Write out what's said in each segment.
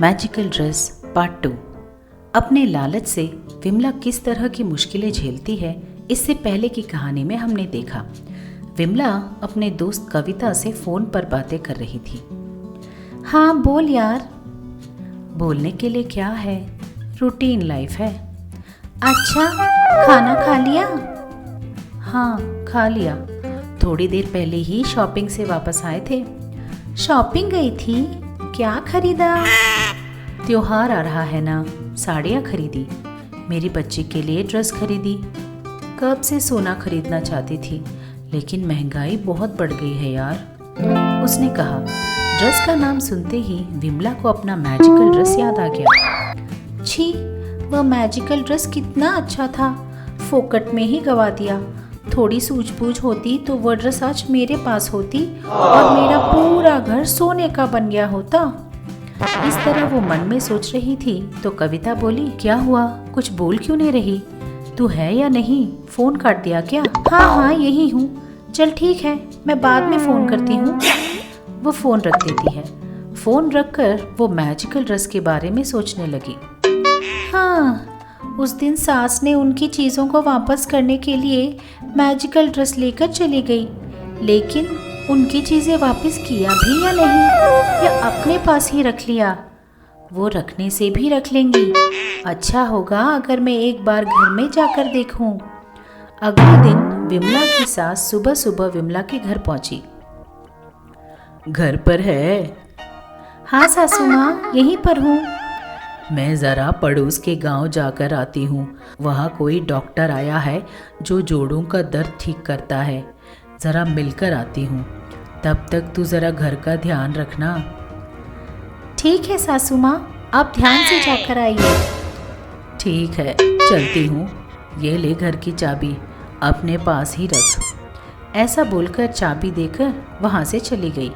Magical dress part 2। अपने लालच से विमला किस तरह की मुश्किलें झेलती है, इससे पहले की कहानी में हमने देखा। विमला अपने दोस्त कविता से फ़ोन पर बातें कर रही थी। हाँ बोल यार। बोलने के लिए क्या है, रूटीन लाइफ है। अच्छा, खाना खा लिया? हाँ खा लिया, थोड़ी देर पहले ही शॉपिंग से वापस आए थे। शॉपिंग गई थी? क्या खरीदा? त्योहार आ रहा है ना, साड़ियाँ खरीदी, मेरी बच्ची के लिए ड्रेस खरीदी। कब से सोना खरीदना चाहती थी, लेकिन महंगाई बहुत बढ़ गई है यार, उसने कहा। ड्रेस का नाम सुनते ही विमला को अपना मैजिकल ड्रेस याद आ गया। छी, वह मैजिकल ड्रेस कितना अच्छा था, फोकट में ही गवा दिया। थोड़ी सूझबूझ होती तो वह ड्रेस आज मेरे पास होती और मेरा पूरा घर सोने का बन गया होता। इस तरह वो मन में सोच रही थी तो कविता बोली, क्या हुआ, कुछ बोल क्यों नहीं रही? तू है या नहीं? फोन काट दिया क्या? हाँ यही हूँ। चल ठीक है, मैं बाद में फ़ोन करती हूँ। वो फ़ोन रख देती है। फ़ोन रखकर वो मैजिकल ड्रेस के बारे में सोचने लगी। हाँ, उस दिन सास ने उनकी चीज़ों को वापस करने के लिए मैजिकल ड्रेस लेकर चली गई, लेकिन उनकी चीज़ें वापस किया भी या नहीं, या अपने पास ही रख लिया? वो रखने से भी रख लेंगी। अच्छा होगा अगर मैं एक बार घर में जाकर देखूं। अगले दिन विमला की सास सुबह सुबह विमला के घर पहुंची। घर पर है? हाँ सासू माँ, यहीं पर हूँ। मैं ज़रा पड़ोस के गांव जाकर आती हूँ, वहाँ कोई डॉक्टर आया है जो जोड़ों का दर्द ठीक करता है, ज़रा मिलकर आती हूँ। तब तक तू ज़रा घर का ध्यान रखना। ठीक है सासू माँ, आप ध्यान से जाकर आइए। ठीक है, चलती हूँ। ये ले घर की चाबी, अपने पास ही रख। ऐसा बोलकर चाबी देकर वहाँ से चली गई।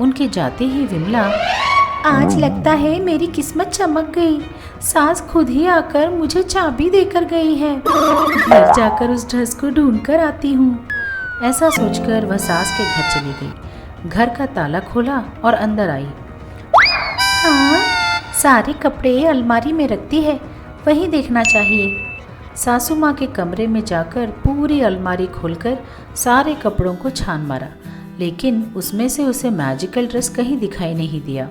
उनके जाते ही विमला, आज लगता है मेरी किस्मत चमक गई, सास खुद ही आकर मुझे चाबी देकर गई है। घर जाकर उस ड्रेस को ढूंढ कर आती हूँ। ऐसा सोचकर वह सास के घर चली गई। घर का ताला खोला और अंदर आई। हाँ, सारे कपड़े अलमारी में रखती है, वहीं देखना चाहिए। सासू माँ के कमरे में जाकर पूरी अलमारी खोलकर सारे कपड़ों को छान मारा, लेकिन उसमें से उसे मैजिकल ड्रेस कहीं दिखाई नहीं दिया।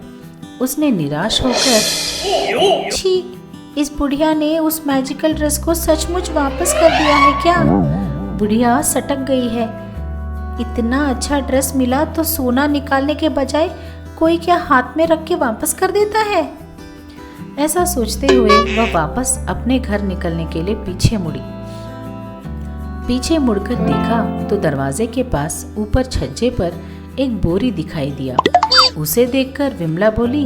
उसने निराश होकर, छी, इस बुढ़िया ने उस मैजिकल ड्रेस को सचमुच वापस कर दिया है क्या? बुढ़िया सटक गई है। इतना अच्छा ड्रेस मिला तो सोना निकालने के बजाय कोई क्या हाथ में रख के वापस कर देता है? ऐसा सोचते हुए वह वापस अपने घर निकलने के लिए पीछे मुड़ी। पीछे मुड़कर देखा तो दरवाजे के पास ऊपर छज्जे पर एक बोरी दिखाई दिया। उसे देखकर विमला बोली,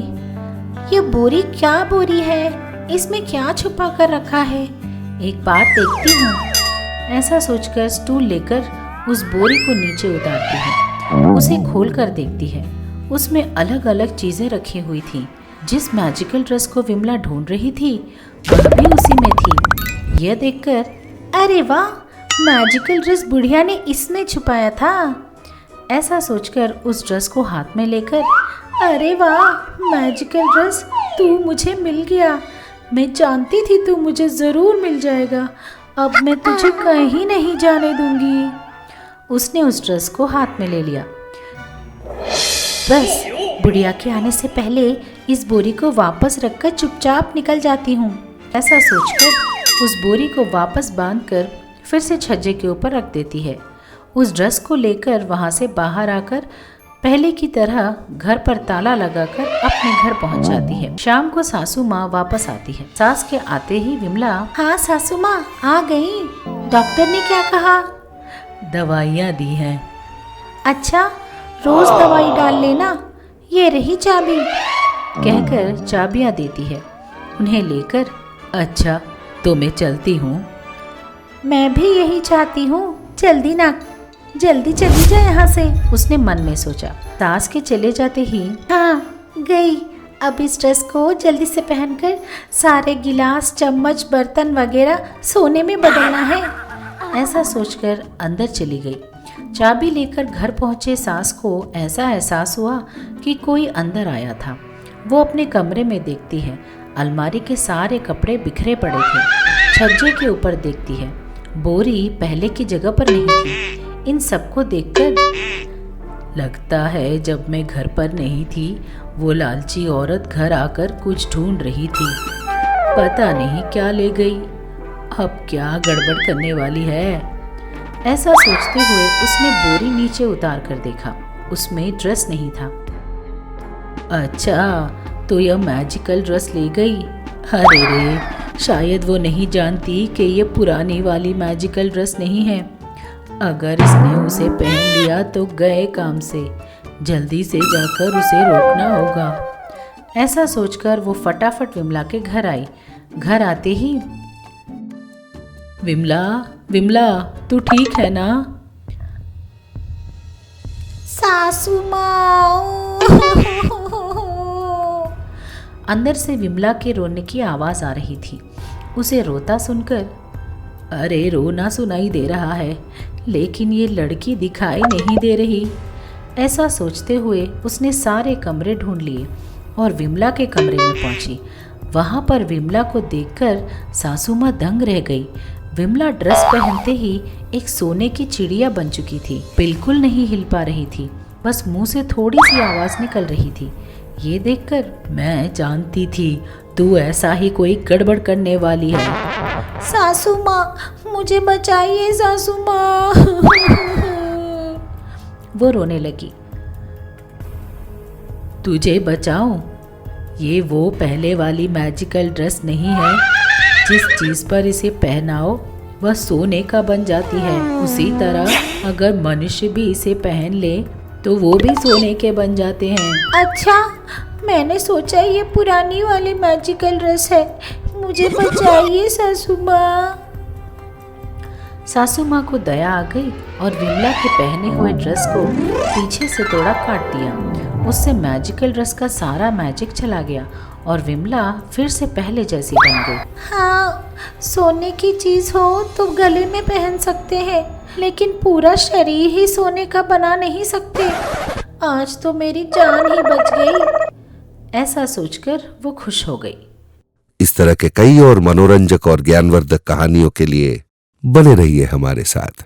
ये बोरी क्या बोरी है? इसमें क्या छुपा कर रखा है? एक बार देखती हूँ। ऐसा सोचकर स्टूल लेकर उस बोरी को नीचे उतारती है। उसे खोलकर देखती है। उसमें अलग अलग चीजें रखी हुई थी। जिस मैजिकल ड्रेस को विमला ढूंढ रही थी वह भी उसी में थी। यह देखकर, अरे वाह, मैजिकल ड्रेस बुढ़िया ने इसमें छुपाया था। ऐसा सोचकर उस ड्रेस को हाथ में लेकर, अरे वाह मैजिकल ड्रेस, तू मुझे मिल गया। मैं जानती थी तू मुझे ज़रूर मिल जाएगा। अब मैं तुझे कहीं नहीं जाने दूंगी। उसने उस ड्रेस को हाथ में ले लिया। बस बुढ़िया के आने से पहले इस बोरी को वापस रखकर चुपचाप निकल जाती हूँ। ऐसा सोचकर उस बोरी को वापस बांधकर फिर से छज्जे के ऊपर रख देती है। उस ड्रेस को लेकर वहाँ से बाहर आकर पहले की तरह घर पर ताला लगाकर अपने घर पहुँच जाती है। शाम को सासू माँ वापस आती है। सास के आते ही विमला, हाँ सासू माँ आ गई, डॉक्टर ने क्या कहा? दवाइयाँ दी हैं। अच्छा, रोज दवाई डाल लेना। ये रही चाबी, कहकर चाबियाँ देती है। उन्हें लेकर, अच्छा तो मैं चलती हूँ। मैं भी यही चाहती हूँ, जल्दी चली जा यहाँ से, उसने मन में सोचा। सास के चले जाते ही, हाँ गई, अब इस ड्रेस को जल्दी से पहनकर सारे गिलास, चम्मच, बर्तन वगैरह सोने में बदलना है। ऐसा सोचकर अंदर चली गई। चाबी लेकर घर पहुंचे सास को ऐसा एहसास हुआ कि कोई अंदर आया था। वो अपने कमरे में देखती है, अलमारी के सारे कपड़े बिखरे पड़े थे। छज्जे के ऊपर देखती है, बोरी पहले की जगह पर नहीं थी। इन सबको देखकर लगता है जब मैं घर पर नहीं थी, वो लालची औरत घर आकर कुछ ढूंढ रही थी। पता नहीं क्या ले गई, अब क्या गड़बड़ करने वाली है। ऐसा सोचते हुए उसने बोरी नीचे उतार कर देखा, उसमें ड्रेस नहीं था। अच्छा, तो यह मैजिकल ड्रेस ले गई। अरे रे, शायद वो नहीं जानती कि ये पुरानी वाली मैजिकल ड्रेस नहीं है। अगर इसने उसे पहन लिया तो गए काम से। जल्दी से जाकर उसे रोकना होगा। ऐसा सोचकर वो फटाफट विमला के घर आई। घर आते ही, विमला, विमला, तू ठीक है ना? सासू माँ। अंदर से विमला के रोने की आवाज़ आ रही थी। उसे रोता सुनकर, अरे रोना सुनाई दे रहा है, लेकिन ये लड़की दिखाई नहीं दे रही। ऐसा सोचते हुए उसने सारे कमरे ढूंढ लिए और विमला के कमरे में पहुंची। वहां पर विमला को देखकर सासू माँ दंग रह गई। विमला ड्रेस पहनते ही एक सोने की चिड़िया बन चुकी थी। बिल्कुल नहीं हिल पा रही थी, बस मुंह से थोड़ी सी आवाज़ निकल रही थी। ये देखकर मैं जानती थी तू ऐसा ही कोई गड़बड़ करने वाली है। सासू माँ, मुझे बचाइए सासू माँ। वो रोने लगी। तुझे बचाऊं? ये वो पहले वाली मैजिकल ड्रेस नहीं है। जिस चीज़ पर इसे पहनाओ वह सोने का बन जाती है। उसी तरह अगर मनुष्य भी इसे पहन ले तो वो भी सोने के बन जाते हैं। अच्छा, मैंने सोचा ये पुरानी वाली मैजिकल ड्रेस है। मुझे बचाइए सासू माँ। सासू माँ को दया आ गई और विमला के पहने हुए ड्रेस को पीछे से थोड़ा काट दिया। उससे मैजिकल ड्रेस का सारा मैजिक चला गया और विमला फिर से पहले जैसी बन गई। हाँ, सोने की चीज़ हो तो गले में पहन सकते हैं, लेकिन पूरा शरीर ही सोने का बना नहीं सकते। आज तो मेरी जान ही बच गई। ऐसा सोचकर वो खुश हो गई। इस तरह के कई और मनोरंजक और ज्ञानवर्धक कहानियों के लिए बने रहिए हमारे साथ।